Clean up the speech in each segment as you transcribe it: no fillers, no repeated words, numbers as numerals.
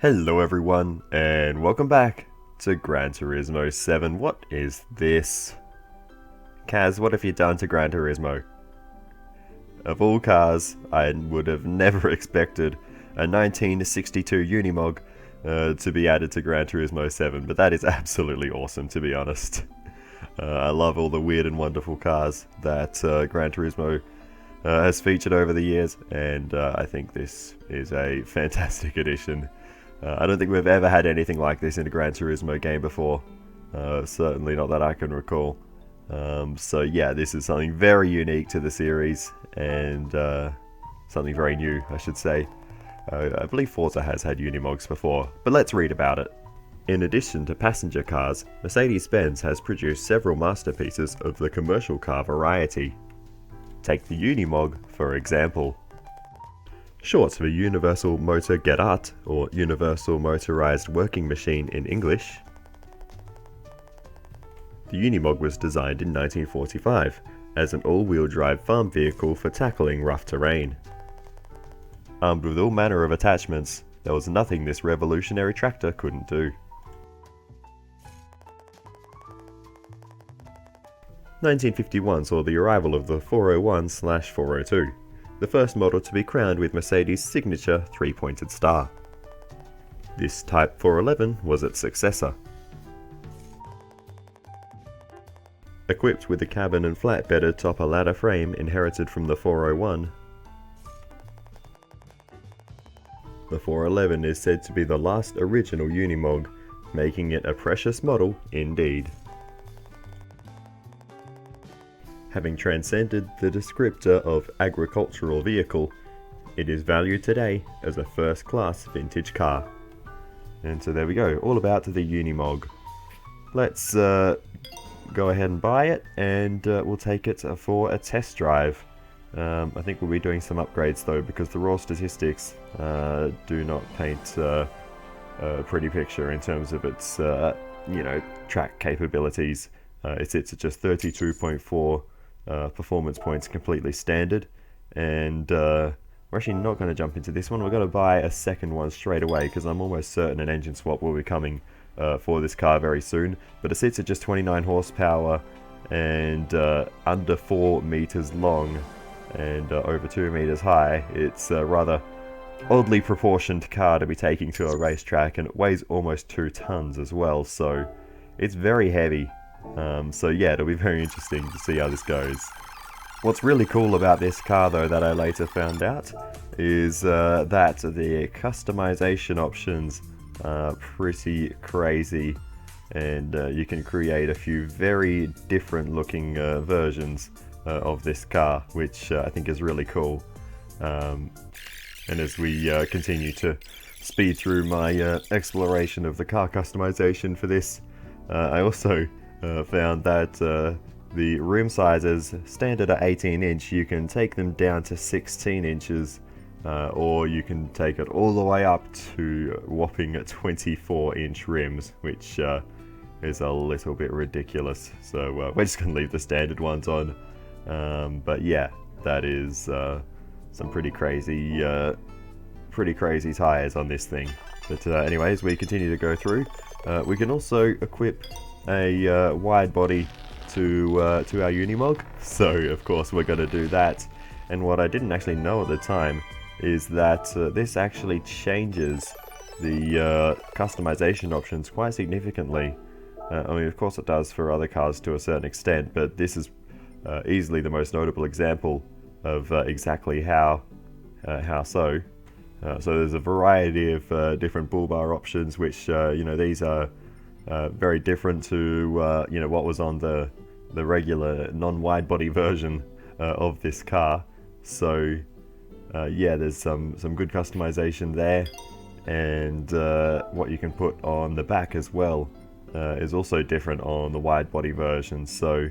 Hello everyone, and welcome back to Gran Turismo 7. What is this? Kaz, what have you done to Gran Turismo? Of all cars, I would have never expected a 1962 Unimog to be added to Gran Turismo 7, but that is absolutely awesome, to be honest. I love all the weird and wonderful cars that Gran Turismo has featured over the years, and I think this is a fantastic addition. I don't think we've ever had anything like this in a Gran Turismo game before, certainly not that I can recall. So yeah, this is something very unique to the series, and something very new, I should say. I believe Forza has had Unimogs before, but let's read about it. In addition to passenger cars, Mercedes-Benz has produced several masterpieces of the commercial car variety. Take the Unimog, for example. Short for Universal Motor Gerät, or Universal Motorized Working Machine in English. The Unimog was designed in 1945 as an all-wheel drive farm vehicle for tackling rough terrain. Armed with all manner of attachments, there was nothing this revolutionary tractor couldn't do. 1951 saw the arrival of the 401/402. The first model to be crowned with Mercedes' signature three-pointed star. This Type 411 was its successor. Equipped with the cabin and flatbedded topper ladder frame inherited from the 401, the 411 is said to be the last original Unimog, making it a precious model indeed. Having transcended the descriptor of agricultural vehicle, it is valued today as a first-class vintage car. And so there we go, all about the Unimog. Let's go ahead and buy it, and we'll take it for a test drive. I think we'll be doing some upgrades though, because the raw statistics do not paint a pretty picture in terms of its track capabilities. It sits at just 32.4 performance points, completely standard, and we're actually not going to jump into this one. We're going to buy a second one straight away, because I'm almost certain an engine swap will be coming for this car very soon. But it sits at just 29 horsepower and under 4 meters long and over 2 meters high. It's a rather oddly proportioned car to be taking to a racetrack, and it weighs almost 2 tons as well, so it's very heavy. So yeah, it'll be very interesting to see how this goes. What's really cool about this car though, that I later found out, is that the customization options are pretty crazy, and you can create a few very different looking versions of this car, which I think is really cool. And as we continue to speed through my exploration of the car customization for this, I also found that the rim sizes, standard at 18 inch, you can take them down to 16 inches, or you can take it all the way up to whopping 24 inch rims, which is a little bit ridiculous. So we're just going to leave the standard ones on. But yeah, that is some pretty crazy tires on this thing. But anyways, we continue to go through. We can also equip a wide body to our Unimog, so of course we're going to do that. And what I didn't actually know at the time is that this actually changes the customization options quite significantly. I mean, of course it does for other cars to a certain extent, but this is easily the most notable example of exactly how so. So there's a variety of different bull bar options, which these are very different to what was on the regular non-wide body version of this car. So yeah, there's some good customization there, and what you can put on the back as well is also different on the wide body version. So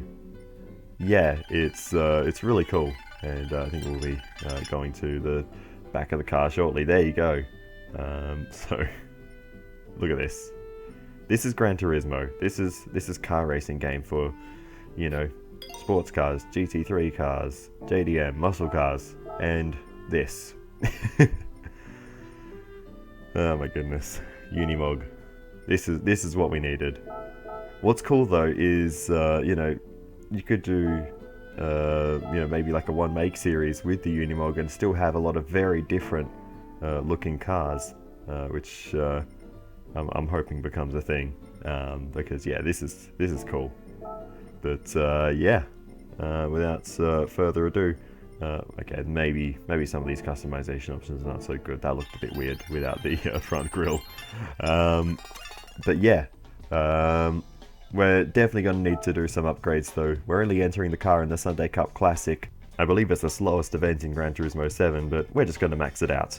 yeah, it's really cool, and I think we'll be going to the back of the car shortly. There you go. So look at this. This is Gran Turismo. This is car racing game for, sports cars, GT3 cars, JDM, muscle cars, and this. Oh my goodness, Unimog. This is what we needed. What's cool though is you could do maybe like a one make series with the Unimog and still have a lot of very different looking cars, which I'm hoping becomes a thing, because yeah, this is cool. But without further ado, okay, maybe some of these customization options are not so good. That looked a bit weird without the front grille. But yeah, we're definitely going to need to do some upgrades though. We're only entering the car in the Sunday Cup Classic. I believe it's the slowest event in Gran Turismo 7, but we're just going to max it out.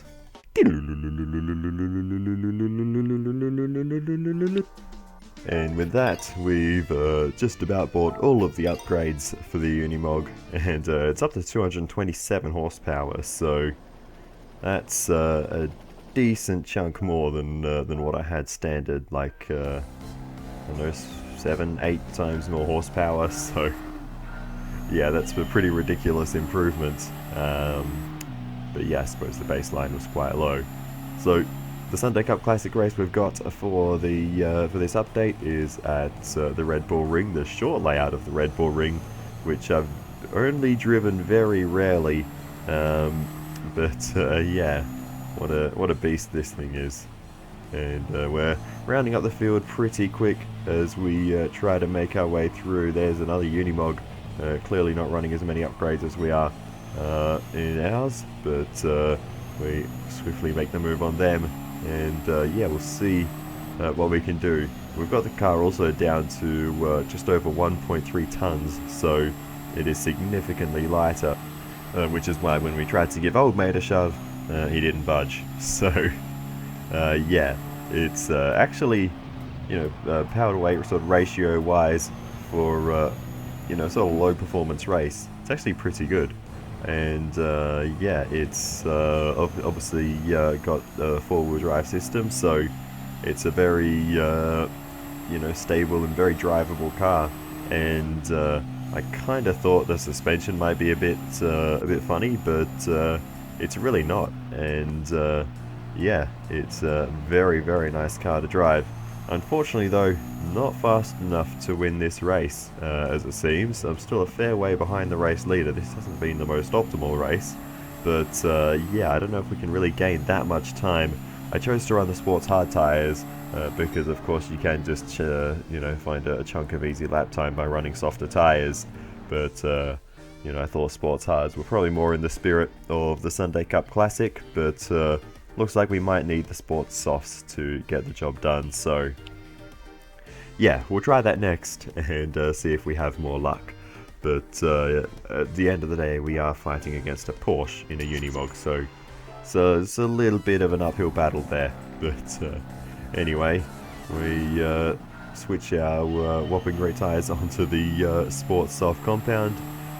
And with that, we've just about bought all of the upgrades for the Unimog, and it's up to 227 horsepower, so that's a decent chunk more than what I had standard, like, I don't know, 7-8 times more horsepower, so yeah, that's a pretty ridiculous improvement. But yeah, I suppose the baseline was quite low. So the Sunday Cup Classic race we've got for this update is at the Red Bull Ring, the short layout of the Red Bull Ring, which I've only driven very rarely. But yeah, what a beast this thing is. And we're rounding up the field pretty quick as we try to make our way through. There's another Unimog, clearly not running as many upgrades as we are in ours, but we swiftly make the move on them, and yeah, we'll see what we can do. We've got the car also down to just over 1.3 tons, so it is significantly lighter, which is why when we tried to give old mate a shove, he didn't budge. So yeah, it's actually, power to weight sort of ratio wise for sort of low performance race, it's actually pretty good. And yeah, it's obviously got a four-wheel drive system, so it's a very stable and very drivable car. And I kind of thought the suspension might be a bit funny, but it's really not. And yeah, it's a very, very nice car to drive. Unfortunately though, not fast enough to win this race, as it seems. I'm still a fair way behind the race leader. This hasn't been the most optimal race, but yeah, I don't know if we can really gain that much time. I chose to run the sports hard tyres because of course you can just find a chunk of easy lap time by running softer tyres, but I thought sports hards were probably more in the spirit of the Sunday Cup Classic, but looks like we might need the sports softs to get the job done, so yeah, we'll try that next and see if we have more luck. But at the end of the day, we are fighting against a Porsche in a Unimog, so it's a little bit of an uphill battle there. But anyway, we switch our whopping great tyres onto the sports soft compound,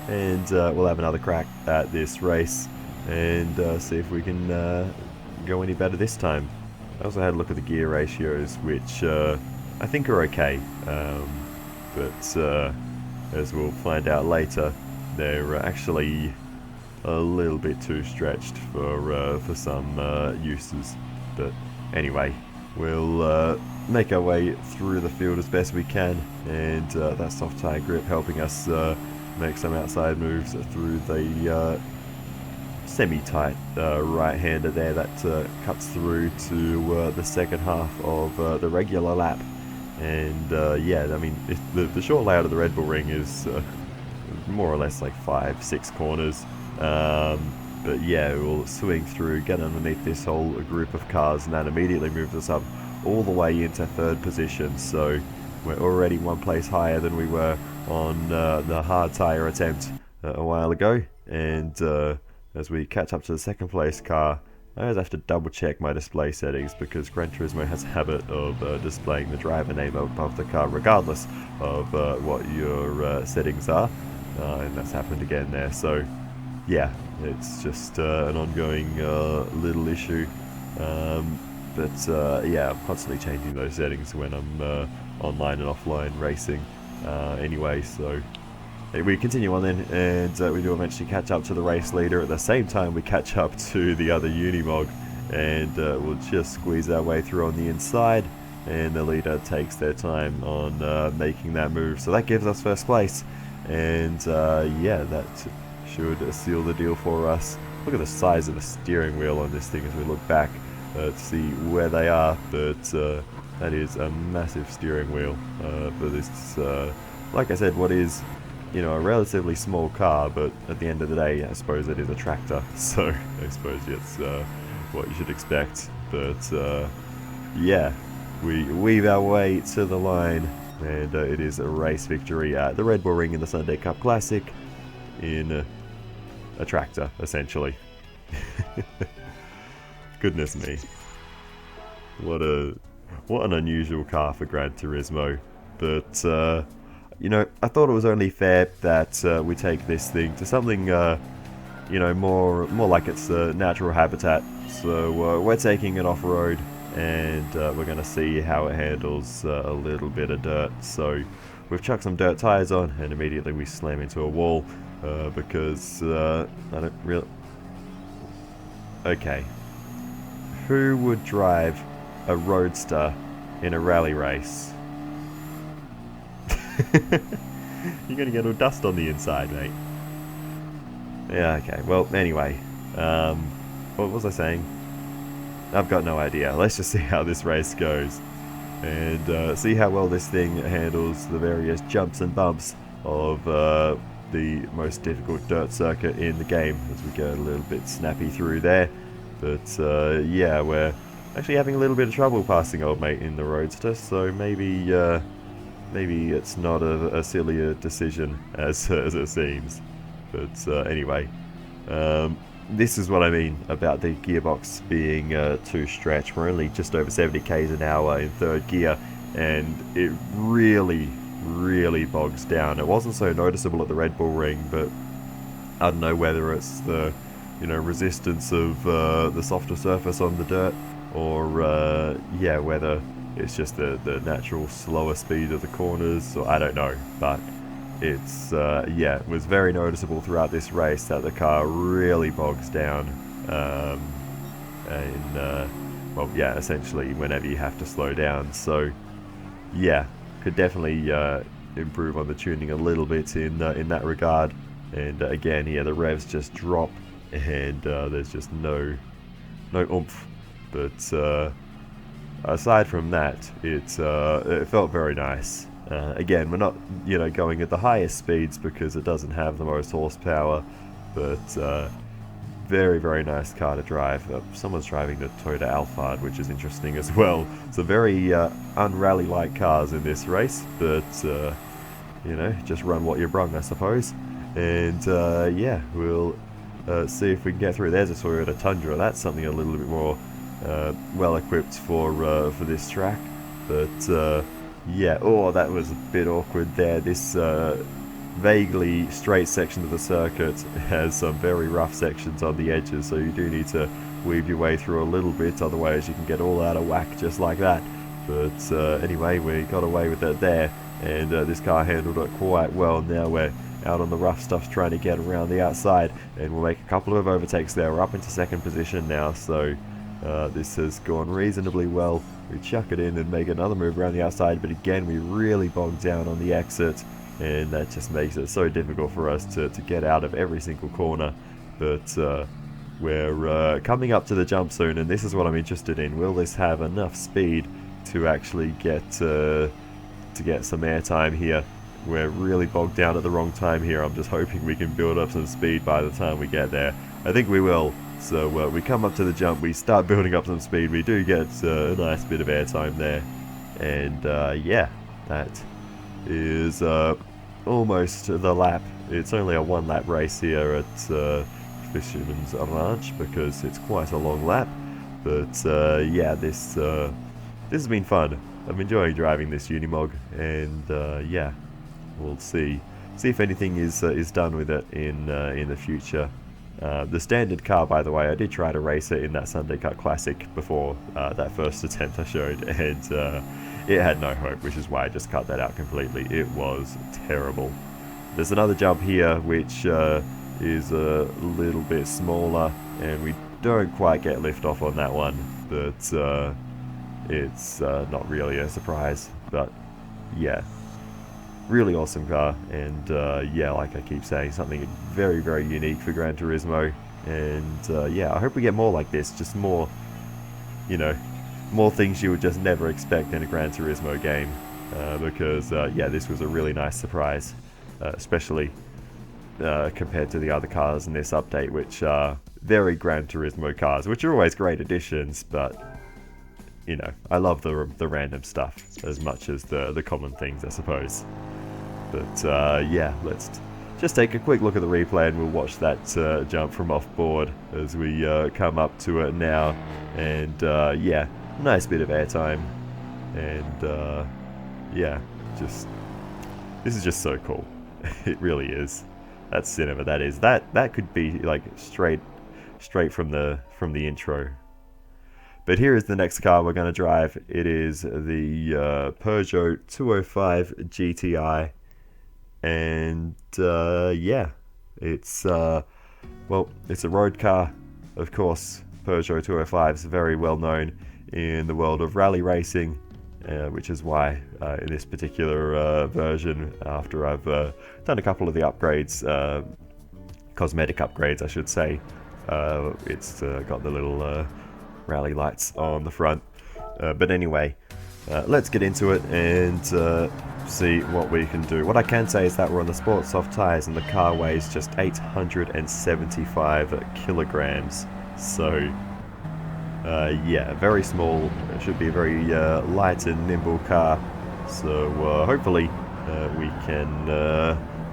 and we'll have another crack at this race and see if we can go any better this time. I also had a look at the gear ratios, which I think are okay, but as we'll find out later, they're actually a little bit too stretched for some uses. But anyway, we'll make our way through the field as best we can, and that soft tyre grip helping us make some outside moves through the semi-tight right-hander there that cuts through to the second half of the regular lap. And yeah, I mean, the short layout of the Red Bull Ring is more or less like 5-6 corners, but yeah, we'll swing through, get underneath this whole group of cars, and that immediately moves us up all the way into third position. So we're already one place higher than we were on the hard tyre attempt a while ago, and as we catch up to the second place car, I always have to double check my display settings because Gran Turismo has a habit of displaying the driver name above the car regardless of what your settings are, and that's happened again there. So yeah, it's just an ongoing little issue, but yeah, I'm constantly changing those settings when I'm online and offline racing anyway. So we continue on then, and we do eventually catch up to the race leader. At the same time, we catch up to the other Unimog, and we'll just squeeze our way through on the inside, and the leader takes their time on making that move. So that gives us first place, and yeah, that should seal the deal for us. Look at the size of the steering wheel on this thing as we look back to see where they are, but that is a massive steering wheel for this, like I said, what is, you know, a relatively small car, but at the end of the day, I suppose it is a tractor, so I suppose it's what you should expect. But yeah, we weave our way to the line, and it is a race victory at the Red Bull Ring in the Sunday Cup Classic in a tractor, essentially. Goodness me. What an unusual car for Gran Turismo. But you know, I thought it was only fair that we take this thing to something you know, more like its natural habitat. So we're taking it off-road, and we're going to see how it handles a little bit of dirt. So we've chucked some dirt tires on, and immediately we slam into a wall because I don't really... Okay. Who would drive a roadster in a rally race? You're going to get all dust on the inside, mate. Yeah, okay. Well, anyway. What was I saying? I've got no idea. Let's just see how this race goes. And see how well this thing handles the various jumps and bumps of the most difficult dirt circuit in the game, as we get a little bit snappy through there. But yeah, we're actually having a little bit of trouble passing old mate in the roadster, so maybe it's not a sillier decision as it seems. But anyway, this is what I mean about the gearbox being too stretched. We're only just over 70 k's an hour in third gear, and it really bogs down. It wasn't so noticeable at the Red Bull Ring, but I don't know whether it's the, you know, resistance of the softer surface on the dirt, or yeah, whether it's just the natural slower speed of the corners, or I don't know. But it's yeah, it was very noticeable throughout this race that the car really bogs down, and well, yeah, essentially whenever you have to slow down. So yeah, could definitely improve on the tuning a little bit in that regard. And again, here the revs just drop, and there's just no oomph. But aside from that, it felt very nice. Again, we're not, you know, going at the highest speeds because it doesn't have the most horsepower, but very nice car to drive. Someone's driving the Toyota Alphard, which is interesting as well. So very un-rally-like cars in this race, but you know, just run what you're brung, I suppose. And yeah, we'll see if we can get through. There's a Toyota Tundra. That's something a little bit more well equipped for this track, but yeah, oh, that was a bit awkward there. This vaguely straight section of the circuit has some very rough sections on the edges, so you do need to weave your way through a little bit, otherwise you can get all out of whack just like that. But anyway, we got away with it there, and this car handled it quite well. Now we're out on the rough stuff trying to get around the outside, and we'll make a couple of overtakes there. We're up into second position now, so this has gone reasonably well. We chuck it in and make another move around the outside, but again we really bog down on the exit, and that just makes it so difficult for us to get out of every single corner. But we're coming up to the jump soon, and this is what I'm interested in. Will this have enough speed to actually get some airtime here? We're really bogged down at the wrong time here. I'm just hoping we can build up some speed by the time we get there. I think we will. So we come up to the jump, we start building up some speed, we do get a nice bit of airtime there, and yeah, that is almost the lap. It's only a one lap race here at Fisherman's Ranch because it's quite a long lap, but yeah, this has been fun. I'm enjoying driving this Unimog, and yeah, we'll see if anything is done with it in the future. The standard car, by the way, I did try to race it in that Sunday Cup Classic before that first attempt I showed, and it had no hope, which is why I just cut that out completely. It was terrible. There's another jump here which is a little bit smaller, and we don't quite get liftoff on that one, but it's not really a surprise. But yeah, really awesome car, and yeah, like I keep saying, something very, very unique for Gran Turismo. And yeah, I hope we get more like this, just more, you know, more things you would just never expect in a Gran Turismo game, because yeah, this was a really nice surprise, especially compared to the other cars in this update, which are very Gran Turismo cars, which are always great additions, but you know, I love the random stuff as much as the common things, I suppose. But yeah, let's just take a quick look at the replay, and we'll watch that jump from off board as we come up to it now. And yeah, nice bit of airtime, and yeah, just this is just so cool. It really is. That's cinema. That is. That could be like straight from the intro. But here is the next car we're going to drive. It is the Peugeot 205 GTI, and yeah, it's well, it's a road car, of course. Peugeot 205 is very well known in the world of rally racing, which is why in this particular version, after I've done a couple of the upgrades, cosmetic upgrades I should say, it's got the little rally lights on the front. But anyway, let's get into it and see what we can do. What I can say is that we're on the sport soft tyres, and the car weighs just 875 kilograms. So yeah, very small. It should be a very light and nimble car. So hopefully we can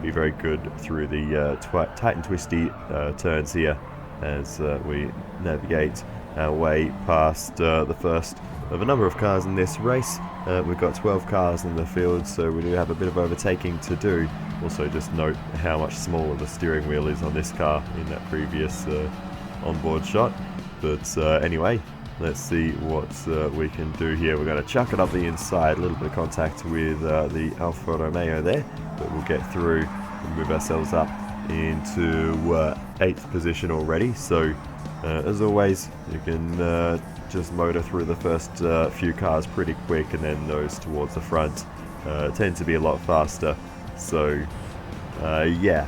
be very good through the tight and twisty turns here as we navigate our way past the first of a number of cars in this race. We've got 12 cars in the field, so we do have a bit of overtaking to do. Also, just note how much smaller the steering wheel is on this car in that previous onboard shot. But anyway, let's see what we can do here. We're going to chuck it up the inside, a little bit of contact with the Alfa Romeo there, but we'll get through and move ourselves up into 8th position already. So as always, you can just motor through the first few cars pretty quick, and then those towards the front tend to be a lot faster. So yeah,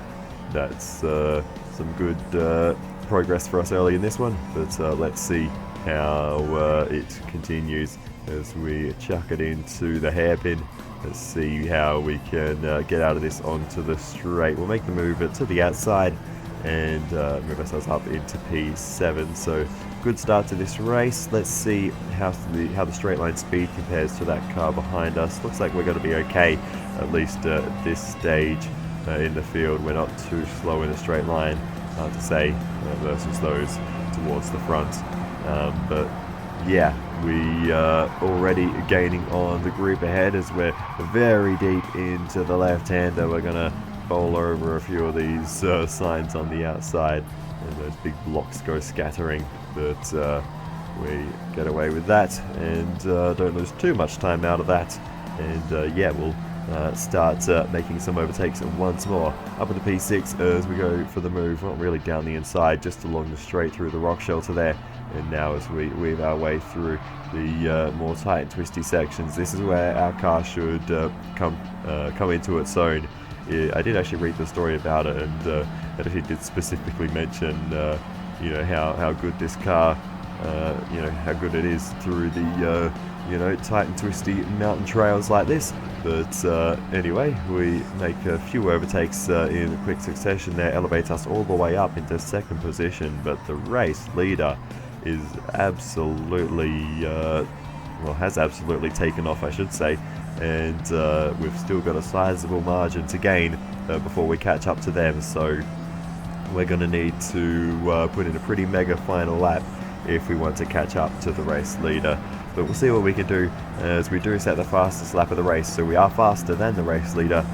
that's some good progress for us early in this one, but let's see how it continues as we chuck it into the hairpin. Let's see how we can get out of this onto the straight. We'll make the move to the outside and move ourselves up into P7. So good start to this race. Let's see how the straight line speed compares to that car behind us. Looks like we're going to be okay, at least at this stage in the field. We're not too slow in a straight line, hard to say, versus those towards the front. But yeah, we are already gaining on the group ahead as we're very deep into the left-hander. We're going to bowl over a few of these signs on the outside, and those big blocks go scattering. But we get away with that, and don't lose too much time out of that. And yeah, we'll start making some overtakes once more. Up at the P6 as we go for the move, not really down the inside, just along the straight through the rock shelter there. And now as we weave our way through the more tight and twisty sections, this is where our car should come into its own. I did actually read the story about it, and it actually did specifically mention you know, how good this car, you know, how good it is through the you know, tight and twisty mountain trails like this. But anyway, we make a few overtakes in quick succession there, elevate us all the way up into 2nd position. But the race leader is absolutely, well, has absolutely taken off, I should say. And we've still got a sizable margin to gain before we catch up to them. So we're going to need to put in a pretty mega final lap if we want to catch up to the race leader. But we'll see what we can do as we do set the fastest lap of the race. So we are faster than the race leader.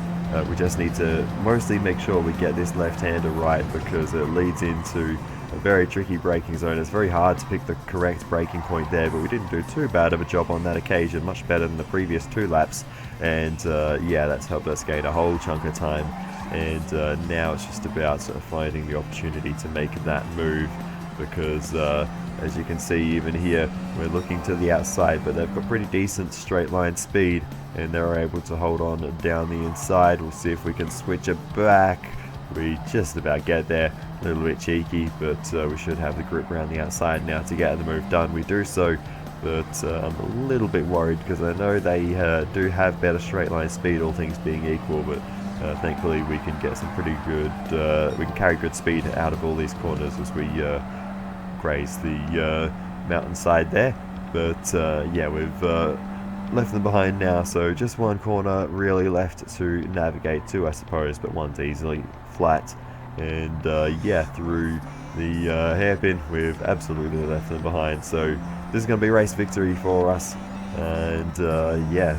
We just need to mostly make sure we get this left-hander right, because it leads into a very tricky braking zone. It's very hard to pick the correct braking point there, but we didn't do too bad of a job on that occasion, much better than the previous 2 laps. And yeah, that's helped us gain a whole chunk of time. And now it's just about finding the opportunity to make that move. because as you can see even here, we're looking to the outside, but they've got pretty decent straight line speed, and they're able to hold on down the inside. We'll see if we can switch it back. We just about get there, a little bit cheeky, but we should have the grip around the outside now to get the move done. We do so, but I'm a little bit worried because I know they do have better straight line speed, all things being equal, but thankfully we can get some pretty good, we can carry good speed out of all these corners as we graze the mountainside there. But yeah, we've left them behind now, so just one corner really left to navigate to, I suppose, but one's easily flat. And yeah, through the hairpin, we've absolutely left them behind, so this is going to be race victory for us. And yeah,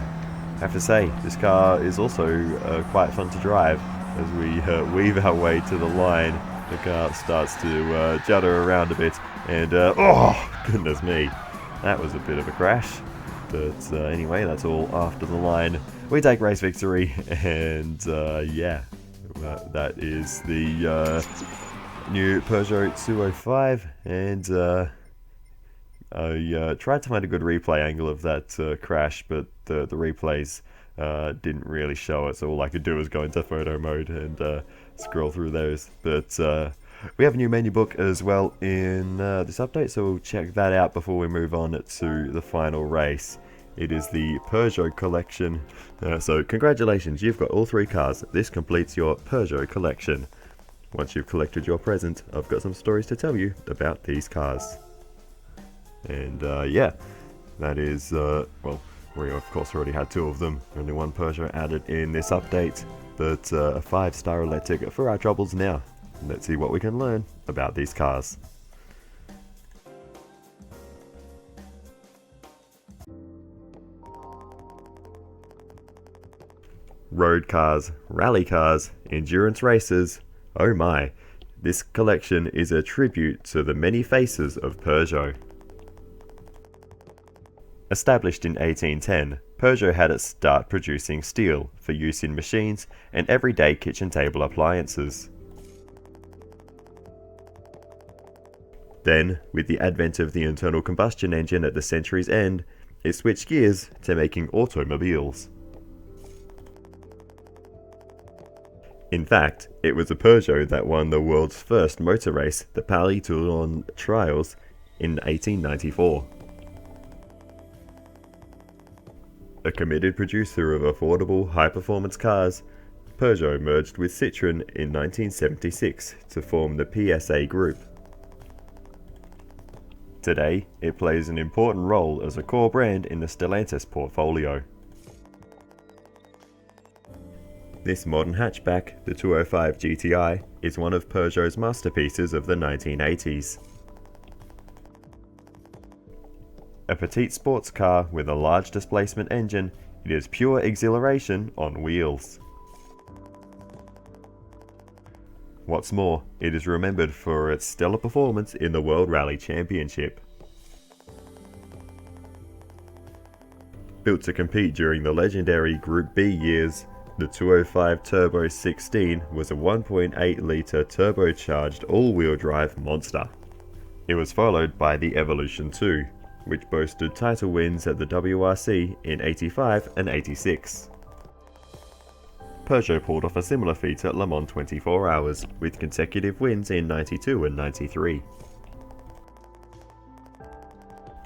I have to say, this car is also quite fun to drive. As we weave our way to the line, the car starts to judder around a bit, and oh goodness me, that was a bit of a crash. But anyway, that's all after the line. We take race victory, and yeah, that is the new Peugeot 205, and I tried to find a good replay angle of that crash, but the replays didn't really show it, so all I could do was go into photo mode and scroll through those. But we have a new menu book as well in this update, so we'll check that out before we move on to the final race. It is the Peugeot collection, so congratulations, you've got all 3 cars. This completes your Peugeot collection. Once you've collected your present, I've got some stories to tell you about these cars. And yeah, that is, well, we of course already had 2 of them, only 1 Peugeot added in this update, but a 5-star roulette ticket for our troubles now. Let's see what we can learn about these cars. Road cars, rally cars, endurance races, oh my, this collection is a tribute to the many faces of Peugeot. Established in 1810, Peugeot had its start producing steel for use in machines and everyday kitchen table appliances. Then, with the advent of the internal combustion engine at the century's end, it switched gears to making automobiles. In fact, it was a Peugeot that won the world's first motor race, the Paris Toulon Trials, in 1894. A committed producer of affordable, high-performance cars, Peugeot merged with Citroën in 1976 to form the PSA Group. Today, it plays an important role as a core brand in the Stellantis portfolio. This modern hatchback, the 205 GTI, is one of Peugeot's masterpieces of the 1980s. A petite sports car with a large displacement engine, it is pure exhilaration on wheels. What's more, it is remembered for its stellar performance in the World Rally Championship. Built to compete during the legendary Group B years, the 205 Turbo 16 was a 1.8-litre turbocharged all-wheel drive monster. It was followed by the Evolution 2, which boasted title wins at the WRC in 85 and 86. Peugeot pulled off a similar feat at Le Mans 24 Hours, with consecutive wins in 92 and 93.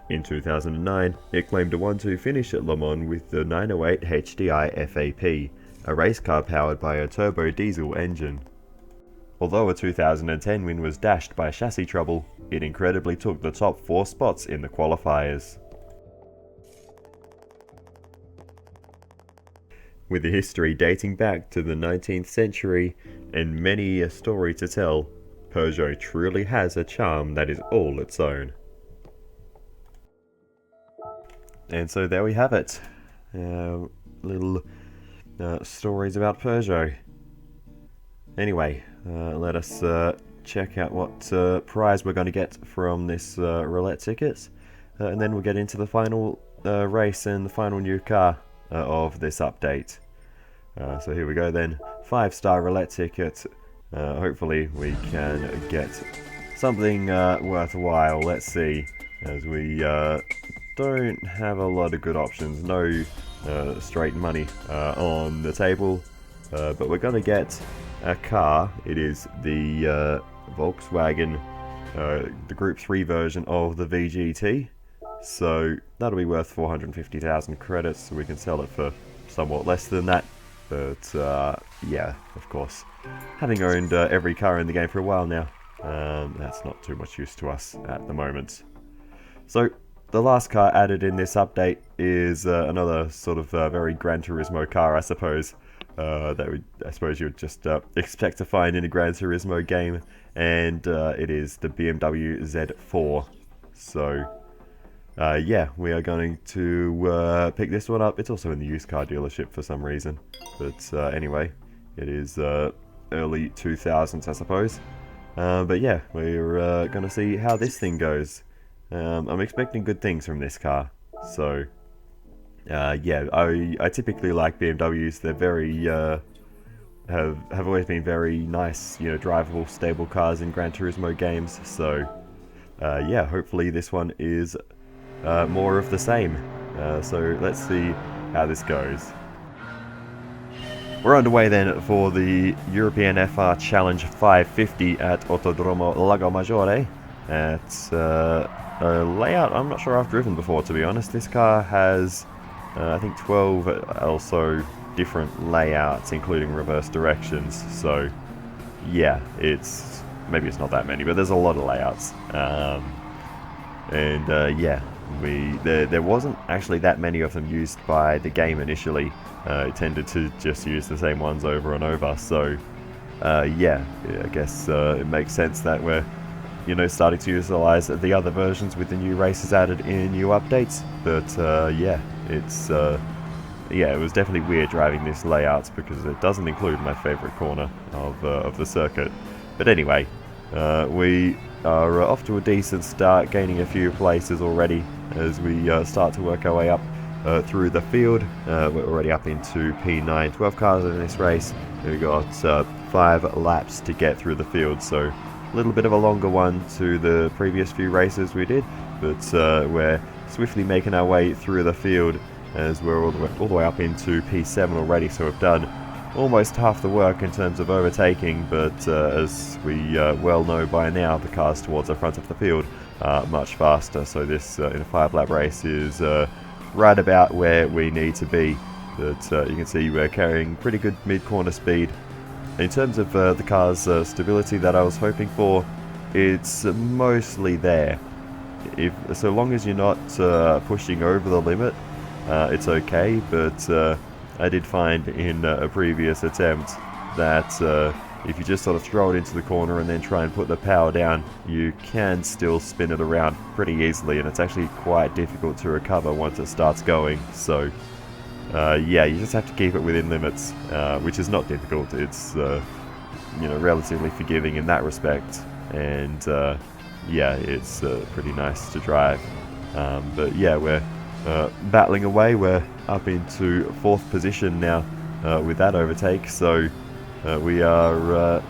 In 2009, it claimed a 1-2 finish at Le Mans with the 908 HDI FAP, a race car powered by a turbo diesel engine. Although a 2010 win was dashed by chassis trouble, it incredibly took the top 4 spots in the qualifiers. With a history dating back to the 19th century and many a story to tell, Peugeot truly has a charm that is all its own. And so there we have it. Little stories about Peugeot. Anyway, let us check out what prize we're going to get from this roulette ticket, and then we'll get into the final race and the final new car of this update. So here we go then, 5-star roulette ticket. Hopefully we can get something worthwhile. Let's see, as we don't have a lot of good options. No straight money on the table, but we're gonna get a car. It is the Volkswagen, the Group 3 version of the VGT. So that'll be worth 450,000 credits, so we can sell it for somewhat less than that. But yeah, of course, having owned every car in the game for a while now, that's not too much use to us at the moment. So the last car added in this update is another sort of very Gran Turismo car, I suppose. I suppose you would just expect to find in a Gran Turismo game, and it is the BMW Z4. So yeah, we are going to pick this one up. It's also in the used car dealership for some reason, but anyway, it is early 2000s, I suppose. But yeah, we're going to see how this thing goes. I'm expecting good things from this car, so yeah, I typically like BMWs. They're very have always been very nice, you know, drivable, stable cars in Gran Turismo games. So yeah, hopefully this one is more of the same. So let's see how this goes. We're underway then for the European FR Challenge 550 at Autodromo Lago Maggiore. At a layout I'm not sure I've driven before, to be honest. This car has I think 12 also different layouts, including reverse directions. So yeah, maybe it's not that many, but there's a lot of layouts. And yeah, there wasn't actually that many of them used by the game initially. It tended to just use the same ones over and over. So yeah, I guess it makes sense that we're, you know, starting to utilize the other versions with the new races added in new updates. But yeah, yeah, it was definitely weird driving this layout because it doesn't include my favorite corner of the circuit. But anyway, we are off to a decent start, gaining a few places already as we start to work our way up through the field. We're already up into P9, 12 cars in this race. We've got 5 laps to get through the field, so a little bit of a longer one to the previous few races we did, but we're swiftly making our way through the field as we're all the way up into P7 already, so we've done almost half the work in terms of overtaking. But as we well know by now, the cars towards the front of the field are much faster, so this in a 5-lap race is right about where we need to be. But you can see we're carrying pretty good mid-corner speed. In terms of the car's stability that I was hoping for, it's mostly there. So long as you're not pushing over the limit, it's okay. But I did find in a previous attempt that if you just sort of throw it into the corner and then try and put the power down, you can still spin it around pretty easily, and it's actually quite difficult to recover once it starts going. So yeah, you just have to keep it within limits, which is not difficult. It's you know, relatively forgiving in that respect, and yeah, it's pretty nice to drive. But yeah, we're battling away. We're up into 4th position now with that overtake, so we are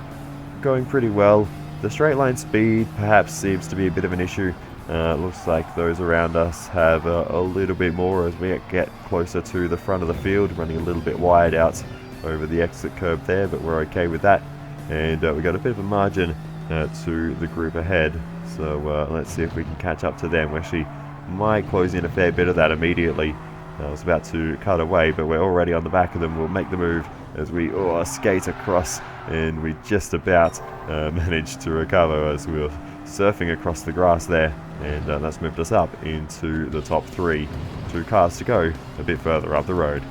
going pretty well. The straight line speed perhaps seems to be a bit of an issue. Looks like those around us have a little bit more as we get closer to the front of the field, running a little bit wide out over the exit curb there, but we're okay with that. And we got a bit of a margin to the group ahead, so let's see if we can catch up to them. We actually might close in a fair bit of that immediately. I was about to cut away, but we're already on the back of them. We'll make the move as we skate across, and we just about managed to recover as we were surfing across the grass there, and that's moved us up into the top 3. 2 cars to go a bit further up the road.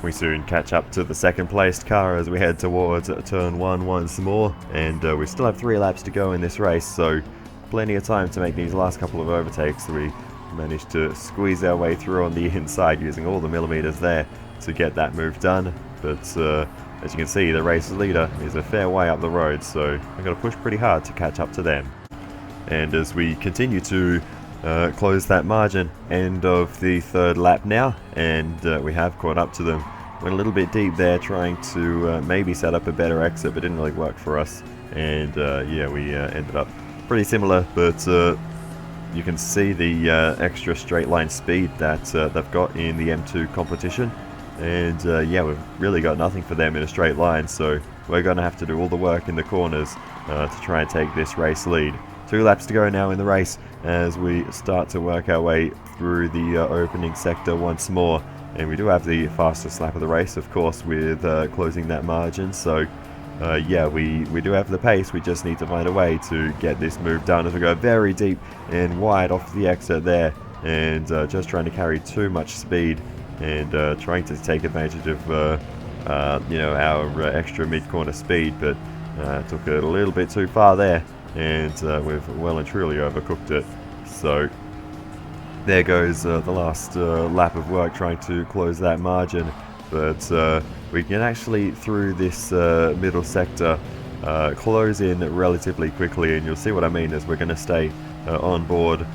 We soon catch up to the 2nd placed car as we head towards turn 1 once more, and we still have 3 laps to go in this race, so plenty of time to make these last couple of overtakes. We managed to squeeze our way through on the inside using all the millimeters there to get that move done. But as you can see, the race leader is a fair way up the road, so I've got to push pretty hard to catch up to them. And as we continue to close that margin, end of the 3rd lap now, and we have caught up to them. Went a little bit deep there trying to maybe set up a better exit, but didn't really work for us. And yeah, we ended up pretty similar, but you can see the extra straight line speed that they've got in the M2 competition. And yeah, we've really got nothing for them in a straight line, so we're going to have to do all the work in the corners to try and take this race lead. 2 laps to go now in the race as we start to work our way through the opening sector once more. And we do have the fastest lap of the race, of course, with closing that margin. So yeah, we do have the pace. We just need to find a way to get this move done as we go very deep and wide off the exit there. And just trying to carry too much speed and trying to take advantage of you know, our extra mid-corner speed, but took it a little bit too far there, and we've well and truly overcooked it. So there goes the last lap of work trying to close that margin, but we can actually, through this middle sector, close in relatively quickly, and you'll see what I mean as we're going to stay on board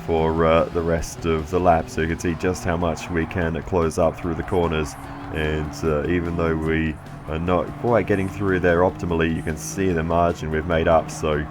for the rest of the lap, so you can see just how much we can close up through the corners. And even though we are not quite getting through there optimally, you can see the margin we've made up. So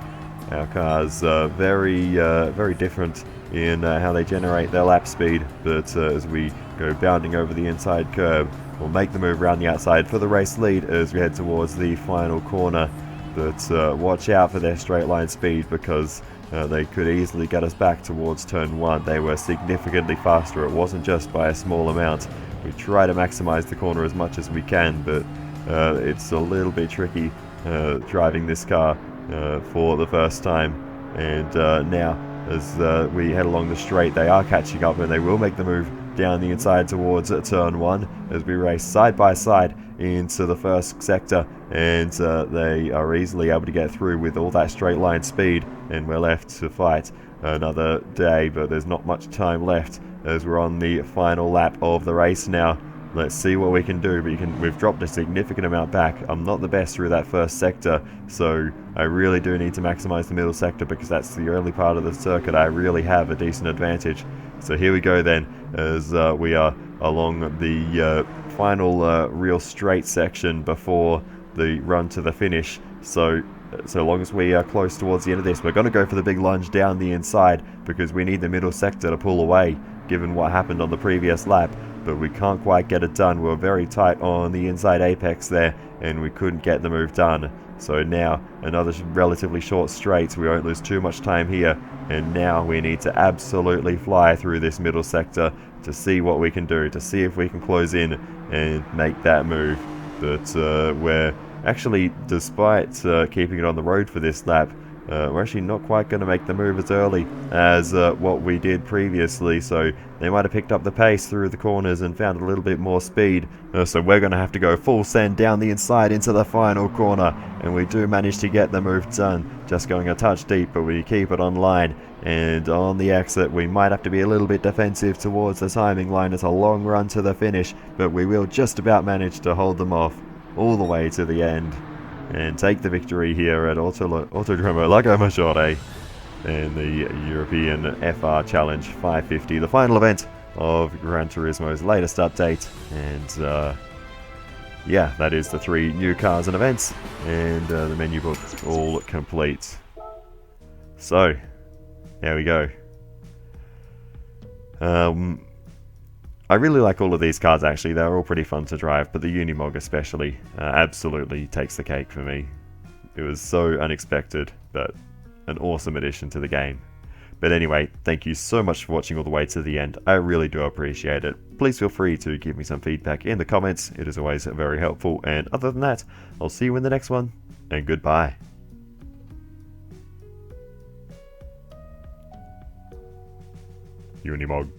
our cars very different in how they generate their lap speed, but as we go bounding over the inside curb, we'll make the move around the outside for the race lead as we head towards the final corner. But watch out for their straight line speed, because they could easily get us back towards turn 1. They were significantly faster. It wasn't just by a small amount. We try to maximize the corner as much as we can, but it's a little bit tricky driving this car for the first time. And now, as we head along the straight, they are catching up, and they will make the move down the inside towards turn 1 as we race side by side into the first sector, and they are easily able to get through with all that straight line speed, and we're left to fight another day. But there's not much time left as we're on the final lap of the race now. Let's see what we can do, but we've dropped a significant amount back. I'm not the best through that first sector, so I really do need to maximize the middle sector, because that's the only part of the circuit I really have a decent advantage. So here we go then, as we are along the final real straight section before the run to the finish. So long as we are close towards the end of this, we're going to go for the big lunge down the inside, because we need the middle sector to pull away, given what happened on the previous lap. But we can't quite get it done. We're very tight on the inside apex there, and we couldn't get the move done. So now, another relatively short straight. We won't lose too much time here, and now we need to absolutely fly through this middle sector to see what we can do, to see if we can close in and make that move. But we're actually, despite keeping it on the road for this lap, we're actually not quite going to make the move as early as what we did previously, so they might have picked up the pace through the corners and found a little bit more speed. So we're going to have to go full send down the inside into the final corner, and we do manage to get the move done, just going a touch deep, but we keep it on line. And on the exit, we might have to be a little bit defensive towards the timing line. It's a long run to the finish, but we will just about manage to hold them off all the way to the end and take the victory here at Autodromo Lago Maggiore in the European FR Challenge 550, the final event of Gran Turismo's latest update. And yeah, that is the 3 new cars and events, and the menu book all complete. So there we go. I really like all of these cars, actually. They're all pretty fun to drive, but the Unimog especially absolutely takes the cake for me. It was so unexpected, but an awesome addition to the game. But anyway, thank you so much for watching all the way to the end. I really do appreciate it. Please feel free to give me some feedback in the comments. It is always very helpful. And other than that, I'll see you in the next one, and goodbye. Unimog.